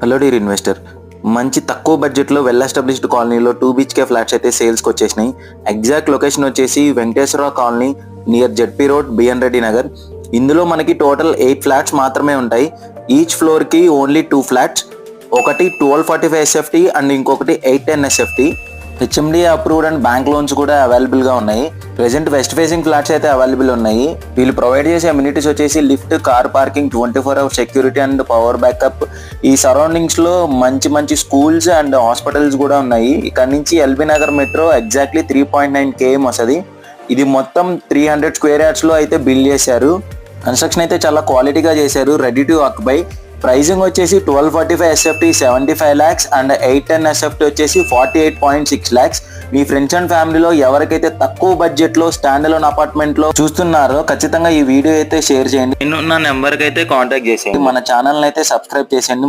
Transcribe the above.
Hello dear investor, మంచి తక్కువ బడ్జెట్లో వెల్ ఎస్టాబ్లిష్డ్ కాలనీలో 2 BHK ఫ్లాట్స్ అయితే సేల్స్కి వచ్చేసినాయి. ఎగ్జాక్ట్ లొకేషన్ వచ్చేసి Venkateswararao colony near ZP road, BN Reddy Nagar. ఇందులో మనకి టోటల్ 8 ఫ్లాట్స్ మాత్రమే ఉంటాయి. ఈచ్ ఫ్లోర్కి ఓన్లీ 2 ఫ్లాట్స్, ఒకటి 1245 SFT అండ్ ఇంకొకటి 810 SFT. HMDA approved and bank loans కూడా అవైలబుల్గా ఉన్నాయి. ప్రెసెంట్ వెస్ట్ ఫేసింగ్ ఫ్లాట్స్ అయితే అవైలబుల్ ఉన్నాయి. వీళ్ళు ప్రొవైడ్ చేసే అమ్యూనిటీస్ వచ్చేసి lift, car parking, 24 hours security and power backup. ఈ సరౌండింగ్స్లో మంచి స్కూల్స్ అండ్ హాస్పిటల్స్ కూడా ఉన్నాయి. ఇక్కడ నుంచి LB Nagar metro exactly 3.9 km వస్తుంది. ఇది మొత్తం 300 square yardsలో అయితే బిల్డ్ చేశారు. కన్స్ట్రక్షన్ అయితే చాలా క్వాలిటీగా చేశారు. Ready to occupy. ప్రైజింగ్ వచ్చేసి 1245 SFT 75 lakhs అండ్ 810 SFT వచ్చేసి 48.6 lakhs. మీ ఫ్రెండ్స్ అండ్ ఫ్యామిలీలో ఎవరికైతే తక్కువ బడ్జెట్లో స్టాండ్ అలోన్ అపార్ట్మెంట్లో చూస్తున్నారో ఖచ్చితంగా ఈ వీడియో అయితే షేర్ చేయండి. నేను నా నెంబర్కి అయితే కాంటాక్ట్ చేసేయండి. మన ఛానల్ని అయితే సబ్స్క్రైబ్ చేసేయండి.